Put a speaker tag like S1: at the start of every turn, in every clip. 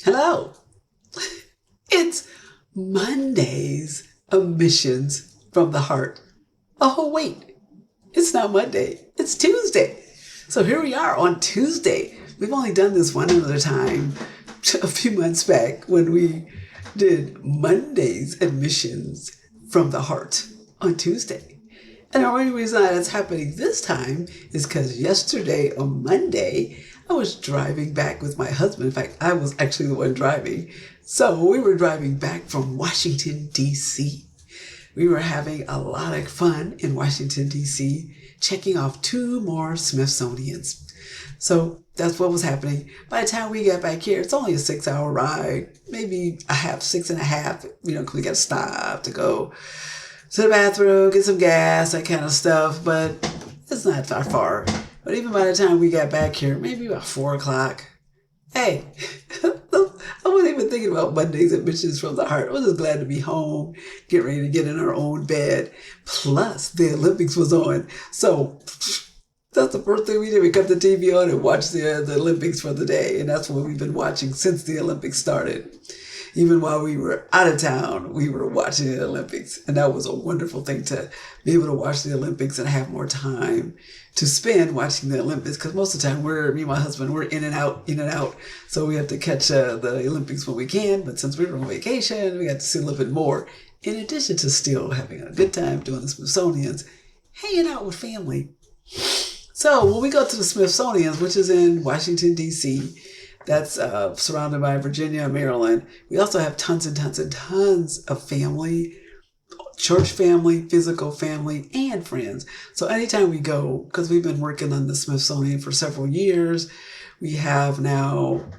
S1: Hello. It's Monday's emissions from the heart. Oh, wait. It's not Monday. It's Tuesday. So here we are on Tuesday. We've only done this one other time a few months back when we did Monday's admissions from the heart on Tuesday. And the only reason that's happening this time is because yesterday on Monday, I was driving back with my husband. In fact, I was actually the one driving. So we were driving back from Washington, D.C. We were having a lot of fun in Washington, D.C., checking off 2 more Smithsonians. So that's what was happening. By the time we got back here, it's only a 6-hour ride, maybe 6.5, because we got to stop to go to the bathroom, get some gas, that kind of stuff. But it's not that far. But even by the time we got back here, maybe about 4 o'clock, hey, I wasn't even thinking about Monday's admissions from the heart. I was just glad to be home, get ready to get in our own bed. Plus, the Olympics was on. So that's the first thing we did. We cut the TV on and watched the Olympics for the day. And that's what we've been watching since the Olympics started. Even while we were out of town, we were watching the Olympics. And that was a wonderful thing to be able to watch the Olympics and have more time to spend watching the Olympics. Because most of the time, me and my husband, we're in and out. So we have to catch the Olympics when we can. But since we were on vacation, we got to see a little bit more. In addition to still having a good time doing the Smithsonian's, hanging out with family. So when we go to the Smithsonian's, which is in Washington, D.C., that's surrounded by Virginia and Maryland. We also have tons and tons and tons of family, church family, physical family, and friends. So anytime we go, because we've been working on the Smithsonian for several years, we have now,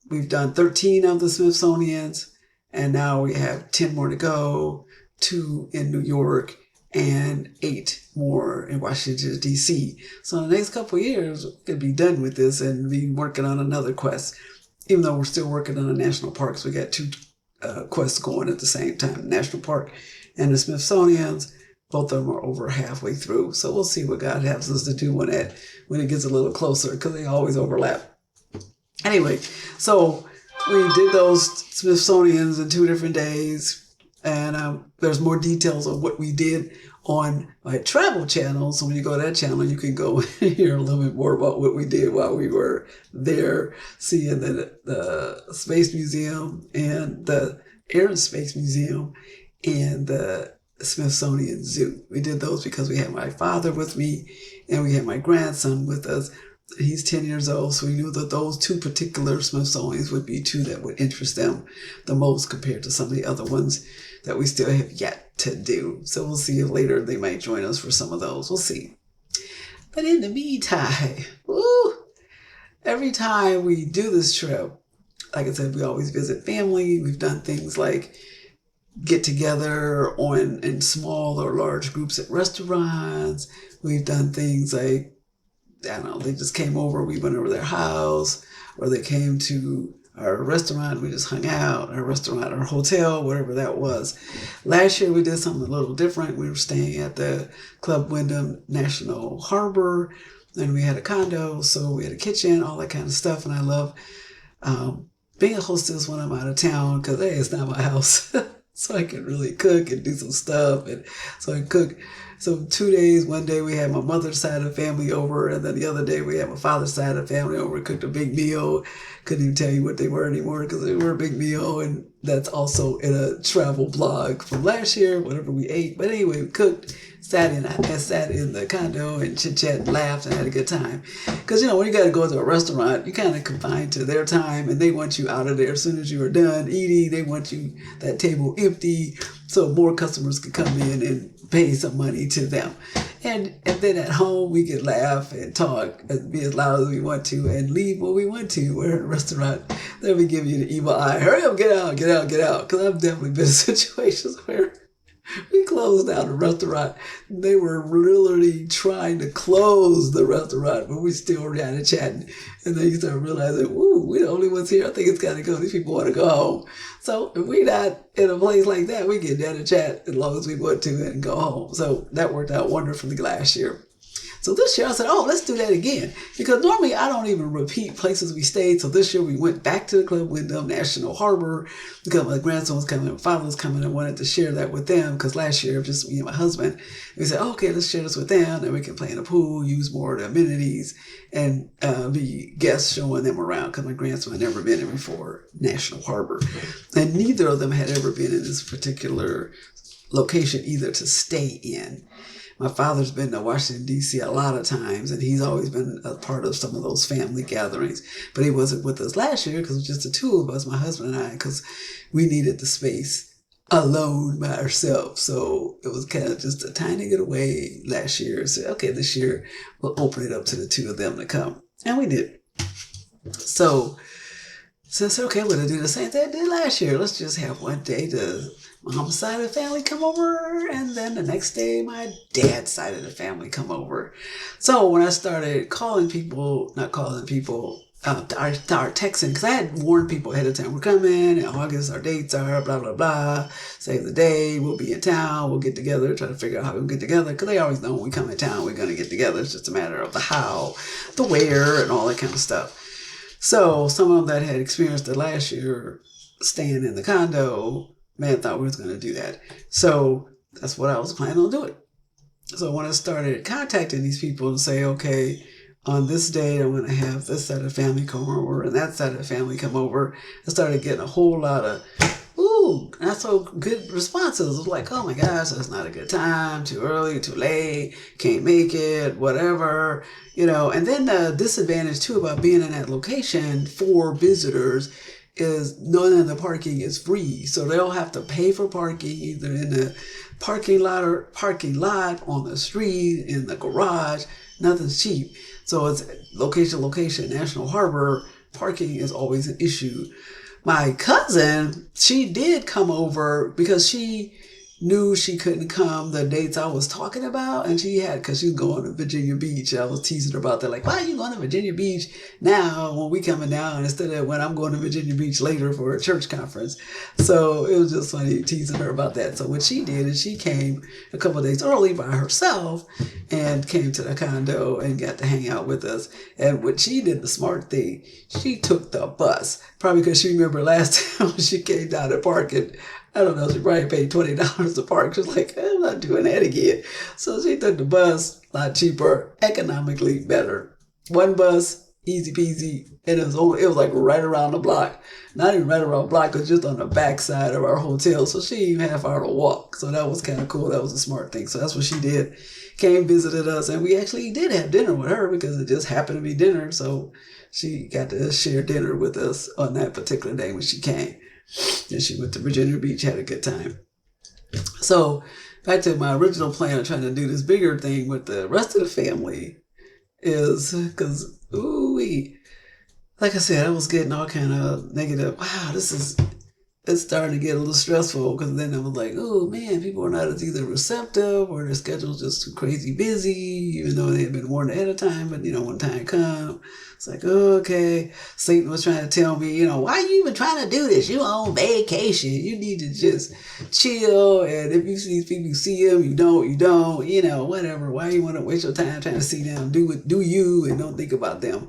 S1: we've done 13 of the Smithsonians, and now we have 10 more to go, 2 in New York, and 8 more in Washington, D.C. So in the next couple of years, we could be done with this and be working on another quest. Even though we're still working on the national parks, we got 2 quests going at the same time. National Park and the Smithsonian's, both of them are over halfway through. So we'll see what God has us to do when it gets a little closer, because they always overlap. Anyway, so we did those Smithsonian's in 2 different days. And there's more details of what we did on my travel channel. So when you go to that channel, you can go and hear a little bit more about what we did while we were there, seeing the Space Museum and the Air and Space Museum and the Smithsonian Zoo. We did those because we had my father with me and we had my grandson with us. He's 10 years old, so we knew that those 2 particular Smithsonians would be 2 that would interest them the most compared to some of the other ones that we still have yet to do. So we'll see if later they might join us for some of those. We'll see. But in the meantime, every time we do this trip, like I said, we always visit family. We've done things like get together in small or large groups at restaurants. We've done things like, I don't know, they just came over, we went over their house, or they came to our restaurant, we just hung out, our restaurant, our hotel, whatever that was. Last year we did something a little different. We were staying at the Club Wyndham National Harbor, and we had a condo, so we had a kitchen, all that kind of stuff, and I love being a hostess when I'm out of town, because hey, it's not my house. So I can really cook and do some stuff, and so I cook. So 2 days, one day we had my mother's side of the family over, and then the other day we had my father's side of the family over. We cooked a big meal. Couldn't even tell you what they were anymore because they were a big meal, and that's also in a travel blog from last year, whatever we ate. But anyway, we cooked, sat in the condo and chit-chat and laughed and had a good time. Because, when you got to go to a restaurant, you kind of confined to their time, and they want you out of there as soon as you are done eating. They want you, that table empty, so more customers could come in and pay some money to them. And then at home, we could laugh and talk and be as loud as we want to and leave when we want to. We're in a restaurant, then we give you the evil eye. Hurry up, get out. Because I've definitely been in situations where we closed down a restaurant. They were literally trying to close the restaurant, but we still were kind of chatting. And then you start realizing, ooh, we're the only ones here. I think it's got to go. These people want to go home. So if we're not in a place like that, we get down and chat as long as we want to and go home. So that worked out wonderfully last year. So this year I said, oh, let's do that again. Because normally I don't even repeat places we stayed. So this year we went back to the Club Wyndham, National Harbor, because my grandson was coming, my father was coming, and wanted to share that with them. Because last year, just me and my husband, we said, oh, okay, let's share this with them. And we can play in the pool, use more of the amenities, and be guests showing them around. Because my grandson had never been in before, National Harbor. And neither of them had ever been in this particular location either to stay in. My father's been to Washington, D.C. a lot of times, and he's always been a part of some of those family gatherings. But he wasn't with us last year because it was just the two of us, my husband and I, because we needed the space alone by ourselves. So it was kind of just a tiny getaway last year. So, okay, this year we'll open it up to the two of them to come. And we did. So I said, okay, we're going to do the same thing I did last year. Let's just have one day to mom's side of the family come over, and then the next day my dad's side of the family come over. So when I started calling people, not calling people, texting, because I had warned people ahead of time, we're coming in August, our dates are blah, blah, blah, save the day, we'll be in town, we'll get together, try to figure out how we'll get together, because they always know when we come in town, we're going to get together. It's just a matter of the how, the where, and all that kind of stuff. So some of them that had experienced it last year, staying in the condo, man, thought we was going to do that. So that's what I was planning on doing. So when I started contacting these people and say, okay, on this day, I'm going to have this side of the family come over and that side of the family come over, I started getting a whole lot of, not so good responses. It was like, oh my gosh, that's not a good time, too early, too late, can't make it, whatever, And then the disadvantage too about being in that location for visitors is none of the parking is free. So they'll have to pay for parking either in the parking lot or parking lot, on the street, in the garage. Nothing's cheap. So it's location, National Harbor, parking is always an issue. My cousin, she did come over because she knew she couldn't come the dates I was talking about, and because she was going to Virginia Beach. I was teasing her about that, like, why are you going to Virginia Beach now when we coming down instead of when I'm going to Virginia Beach later for a church conference? So it was just funny teasing her about that. So what she did is she came a couple of days early by herself and came to the condo and got to hang out with us. And what she did, the smart thing, she took the bus, probably because she remembered last time she came down to park it. I don't know, she probably paid $20 to park. She was like, I'm not doing that again. So she took the bus, a lot cheaper, economically better. One bus, easy peasy, and it was like right around the block. Not even right around the block, it was just on the back side of our hotel. So she didn't even have far to walk. So that was kind of cool. That was a smart thing. So that's what she did. Came, visited us, and we actually did have dinner with her because it just happened to be dinner. So she got to share dinner with us on that particular day when she came. And she went to Virginia Beach, had a good time. So back to my original plan of trying to do this bigger thing with the rest of the family is because, like I said, I was getting all kind of negative. Wow, it's starting to get a little stressful, because then I was like, oh man, people are not as either receptive or their schedule's just too crazy busy, even though they had been warned ahead of time. But when time comes, it's like, okay. Satan was trying to tell me, why are you even trying to do this? You on vacation. You need to just chill. And if you see these people, you see them. You don't, whatever. Why you want to waste your time trying to see them? Do you and don't think about them.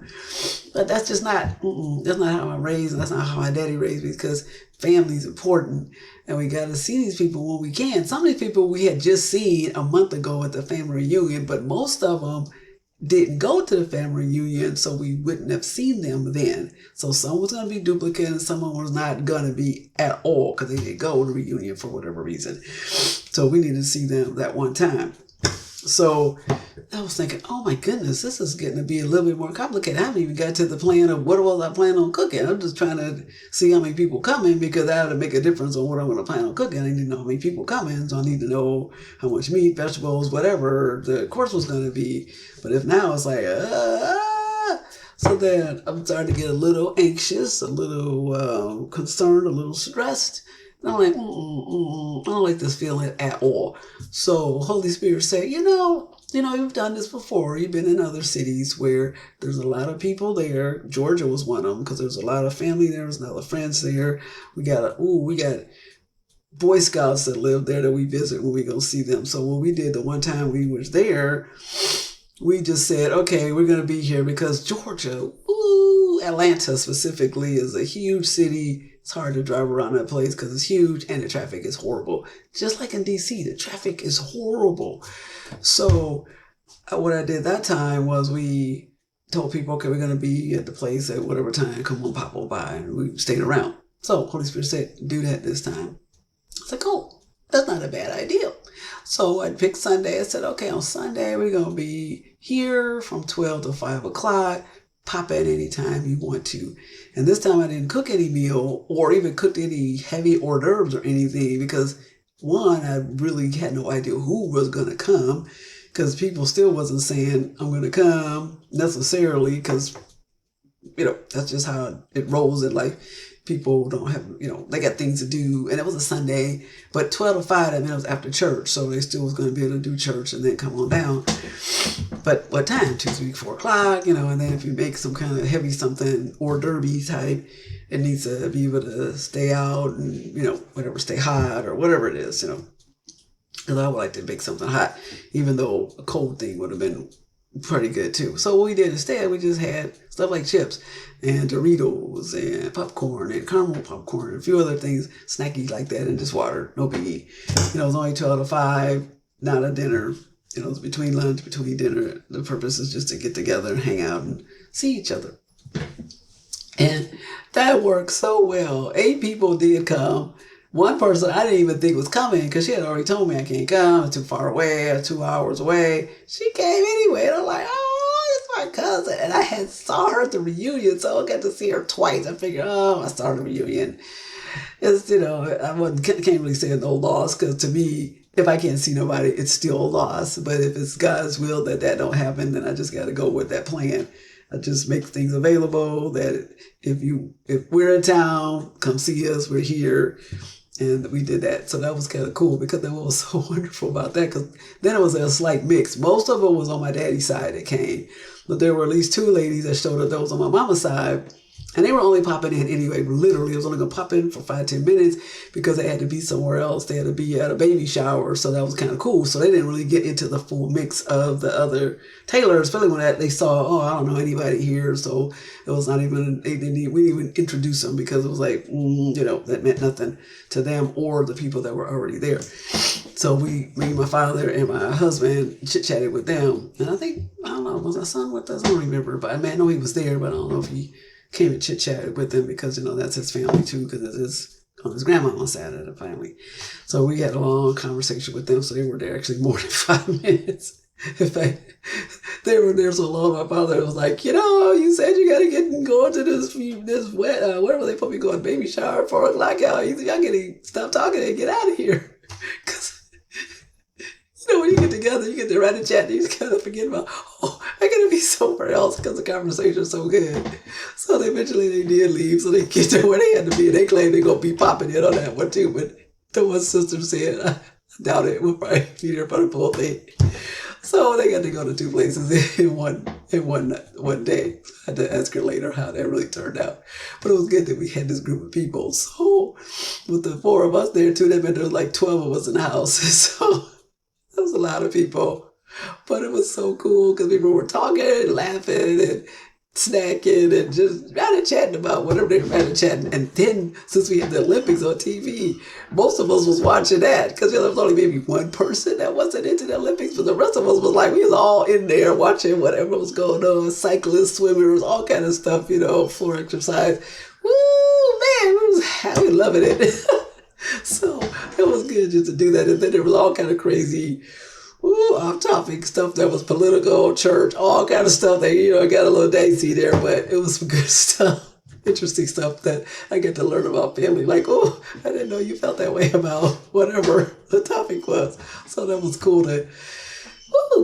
S1: But that's just that's not how I'm raised. And that's not how my daddy raised me, because family's important. And we got to see these people when we can. Some of these people we had just seen a month ago at the family reunion, but most of them didn't go to the family reunion, so we wouldn't have seen them then. So some was going to be duplicate and some was not going to be at all because they didn't go to the reunion for whatever reason. So we needed to see them that one time. So I was thinking, oh my goodness, this is getting to be a little bit more complicated. I haven't even got to the plan of what was I planning on cooking. I'm just trying to see how many people coming, because I have to make a difference on what I'm going to plan on cooking. I need to know how many people coming, so I need to know how much meat, vegetables, whatever the course was going to be. But if now it's like, so then I'm starting to get a little anxious, a little concerned, a little stressed. And I'm like, I don't like this feeling at all. So Holy Spirit said, you've done this before. You've been in other cities where there's a lot of people there. Georgia was one of them, because there's a lot of family there. There's a lot of friends there. We got Boy Scouts that live there that we visit when we go see them. So when we did the one time we was there, we just said, okay, we're going to be here because Georgia, ooh, Atlanta specifically, is a huge city. It's hard to drive around that place because it's huge and the traffic is horrible. Just like in DC, the traffic is horrible. So what I did that time was we told people, okay, we're going to be at the place at whatever time, come on, pop on by, and we stayed around. So Holy Spirit said, do that this time. I was like, oh, that's not a bad idea. So I picked Sunday. I said, okay, on Sunday, we're going to be here from 12 to 5 o'clock. Pop at any time you want to. And this time I didn't cook any meal or even cooked any heavy hors d'oeuvres or anything because, one, I really had no idea who was going to come because people still wasn't saying, I'm going to come necessarily because, that's just how it rolls in life. People don't have, they got things to do. And it was a Sunday, but 12 to 5, that meant it was after church. So they still was going to be able to do church and then come on down. But what time? 2, 3, 4 o'clock, and then if you make some kind of heavy something hors d'oeuvre type, it needs to be able to stay out and, whatever, stay hot or whatever it is, Because I would like to make something hot, even though a cold thing would have been pretty good too. So what we did instead, we just had stuff like chips and Doritos and popcorn and caramel popcorn and a few other things, snacky like that, and just water, no biggie. It was only 12 to 5, not a dinner. It was between lunch, between dinner. The purpose is just to get together and hang out and see each other. And that worked so well. 8 people did come. One person I didn't even think was coming because she had already told me I can't come. It's too far away. It's 2 hours away. She came anyway. And I'm like, oh, it's my cousin. And I had saw her at the reunion, so I got to see her twice. I figured, I saw the reunion. It's, can't really say no loss because to me, if I can't see nobody, it's still a loss. But if it's God's will that don't happen, then I just got to go with that plan. I just make things available that if we're in town, come see us. We're here. And we did that. So that was kind of cool because that was so wonderful about that. Because then it was a slight mix. Most of them was on my daddy's side that came. But there were at least 2 ladies that showed up that was on my mama's side. And they were only popping in anyway. Literally, I was only going to pop in for 5-10 minutes because they had to be somewhere else. They had to be at a baby shower. So that was kind of cool. So they didn't really get into the full mix of the other tailors, especially when they saw, I don't know anybody here. So it was not even, we didn't even introduce them because it was like, that meant nothing to them or the people that were already there. So me, my father and my husband chit-chatted with them. And I think, I don't know, was my son with us? I don't remember. But I know he was there, but I don't know if he came and chit-chatted with them because, that's his family too, because it is on his grandma's side of the family. So we had a long conversation with them. So they were there actually more than 5 minutes. In fact, they were there so long, my father was like, you said you got to get going to this whatever they put me going, baby shower, 4 o'clock out. Y'all got to stop talking and get out of here. Because when you get together, you get to write a chat, and you just kind of forget about, I got to be somewhere else because the conversation is so good. So eventually they did leave, so they get to where they had to be, and they claim they're going to be popping in on that one too. But the one sister said, I doubt it. We'll probably be there for the full thing. So they got to go to 2 places in one day. I had to ask her later how that really turned out. But it was good that we had this group of people. So with the 4 of us there too, that meant there was like 12 of us in the house. So that was a lot of people. But it was so cool because people were talking and laughing and snacking and just rather chatting about whatever they were rather chatting. And then since we had the Olympics on TV, most of us was watching that because there was only maybe one person that wasn't into the Olympics, but the rest of us was like, we was all in there watching whatever was going on, cyclists, swimmers, all kind of stuff, floor exercise. Woo, man, we was loving it. So it was good just to do that. And then there was all kind of crazy off-topic stuff that was political, church, all kind of stuff that, got a little dicey there, but it was some good stuff, interesting stuff that I get to learn about family. Like, I didn't know you felt that way about whatever the topic was. So that was cool to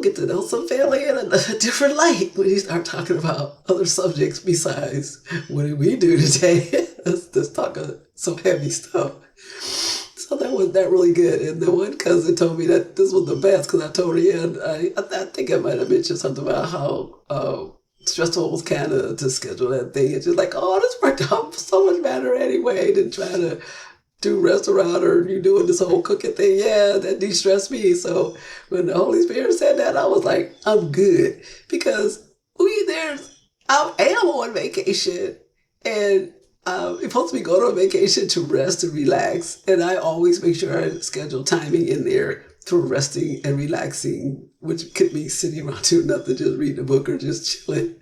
S1: get to know some family in a different light when you start talking about other subjects besides what did we do today. Let's talk some heavy stuff. So that was really good. And the one cousin told me that this was the best because I told her, I think I might have mentioned something about how stressful it was kind of to schedule that thing. It's just like, this worked out so much better anyway than trying to do restaurant or you doing this whole cooking thing, yeah, that de-stressed me. So when the Holy Spirit said that, I was like, I'm good. Because I am on vacation and you're supposed to be going on vacation to rest and relax. And I always make sure I schedule timing in there for resting and relaxing, which could be sitting around doing nothing, just reading a book or just chilling.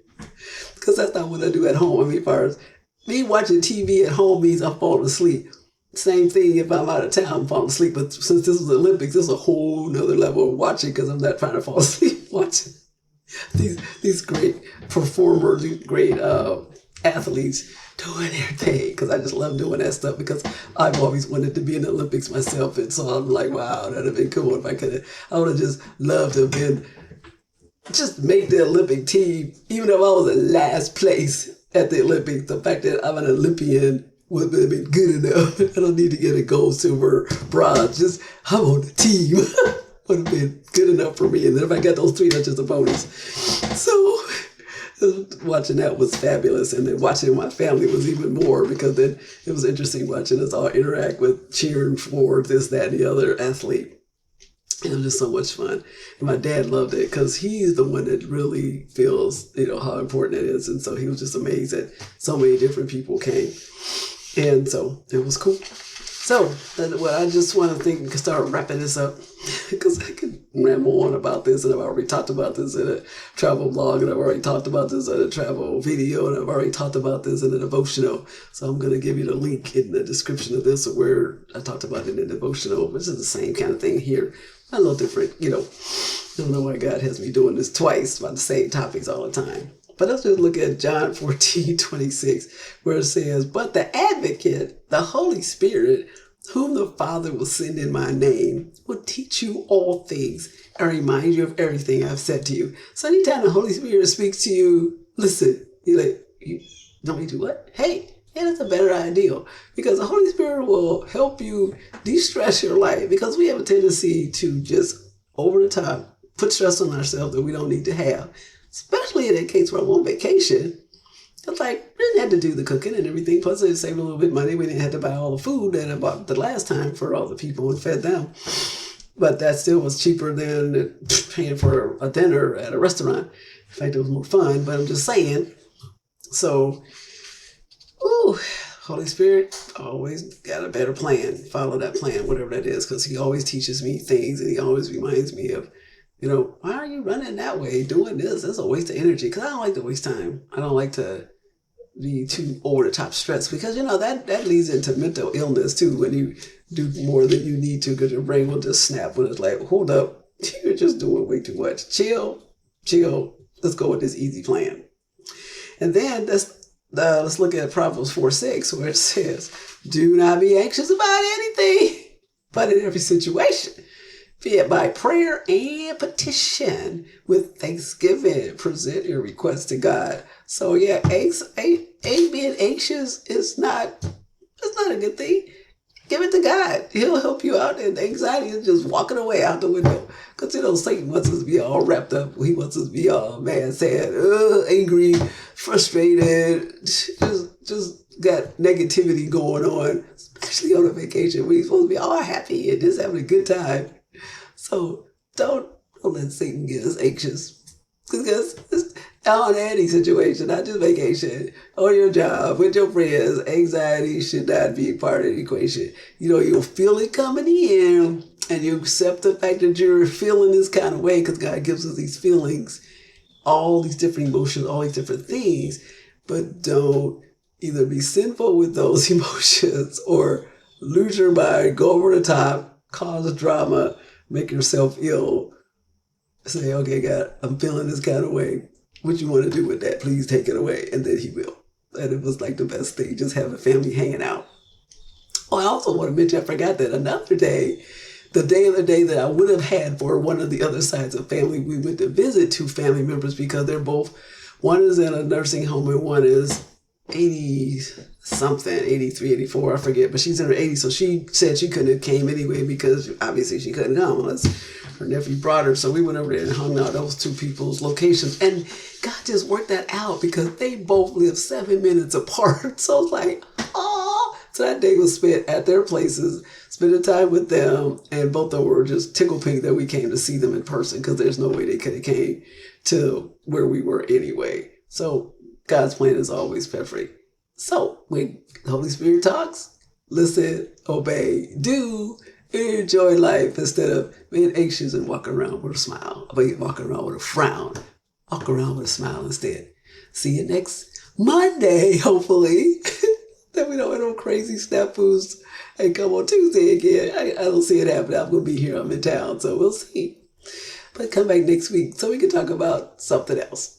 S1: Because that's not what I do at home. I mean, as far as me watching TV at home means I'm falling asleep. Same thing if I'm out of town, I'm falling asleep. But since this is the Olympics, this is a whole nother level of watching because I'm not trying to fall asleep watching these great performers, these great athletes doing their thing. Because I just love doing that stuff because I've always wanted to be in the Olympics myself. And so I'm like, wow, that'd have been cool if I could have. I would have just loved to have been, just make the Olympic team, even if I was in last place at the Olympics. The fact that I'm an Olympian would have been good enough. I don't need to get a gold, silver, bronze. Just I'm on the team. Would have been good enough for me. And then if I got those three, that's just a bonus. So watching that was fabulous. And then watching my family was even more because then it was interesting watching us all interact with cheering for this, that, and the other athlete. It was just so much fun. And my dad loved it because he's the one that really feels, how important it is. And so he was just amazed that so many different people came. And so it was cool. So I just want to start wrapping this up because I could ramble on about this, and I've already talked about this in a travel blog, and I've already talked about this in a travel video, and I've already talked about this in a devotional. So I'm going to give you the link in the description of this where I talked about it in the devotional, which is the same kind of thing here. A little different, I don't know why God has me doing this twice about the same topics all the time. But let's just look at John 14:26, where it says, "But the advocate, the Holy Spirit, whom the Father will send in my name, will teach you all things and remind you of everything I've said to you." So anytime the Holy Spirit speaks to you, listen. You're like, you don't need to what? Hey, that's a better idea. Because the Holy Spirit will help you de-stress your life. Because we have a tendency to just over the top put stress on ourselves that we don't need to have. Especially in that case where I'm on vacation. It's like, we didn't have to do the cooking and everything. Plus, it saved a little bit of money. We didn't have to buy all the food that I bought the last time for all the people and fed them. But that still was cheaper than paying for a dinner at a restaurant. In fact, it was more fun, but I'm just saying. So, Holy Spirit always got a better plan. Follow that plan, whatever that is, because he always teaches me things and he always reminds me of, why are you running that way, doing this? That's a waste of energy. Because I don't like to waste time. I don't like to be too over the top stressed because, that leads into mental illness too when you do more than you need to because your brain will just snap when it's like, hold up, you're just doing way too much. Chill. Let's go with this easy plan. And then let's look at Proverbs 4:6 where it says, "Do not be anxious about anything, but in every situation, be it by prayer and petition with thanksgiving, present your request to God." So yeah, being anxious is not a good thing. Give it to God. He'll help you out. And anxiety is just walking away out the window. Because, Satan wants us to be all wrapped up. He wants us to be all mad, sad, angry, frustrated. Just got negativity going on, especially on a vacation. We're supposed to be all happy and just having a good time. So don't let Satan get us anxious. Because it's on any situation, not just vacation, on your job, with your friends, anxiety should not be part of the equation. You'll feel it coming in and you accept the fact that you're feeling this kind of way because God gives us these feelings, all these different emotions, all these different things. But don't either be sinful with those emotions or lose your mind, go over the top, cause drama, make yourself ill. Say, okay, God, I'm feeling this kind of way. What you want to do with that? Please take it away. And then he will. And it was like the best thing, just having family hanging out. Oh, I also want to mention, I forgot that another day, the other day that I would have had for one of the other sides of family, we went to visit two family members because they're both, one is in a nursing home and one is 80 something, 83, 84, I forget, but she's in her 80s. So she said she couldn't have came anyway because obviously she couldn't come unless her nephew brought her. So we went over there and hung out those two people's locations. And God just worked that out because they both live 7 minutes apart. So it's like, oh, So that day was spent at their places, spending time with them, and both of them were just tickled pink that we came to see them in person because there's no way they could have came to where we were anyway. So God's plan is always perfect. So when the Holy Spirit talks, listen, obey, do, enjoy life instead of being anxious and walking around with a smile. Walking around with a frown. Walk around with a smile instead. See you next Monday, hopefully. That we don't have no crazy snafus and come on Tuesday again. I don't see it happening. I'm going to be here. I'm in town, so we'll see. But come back next week so we can talk about something else.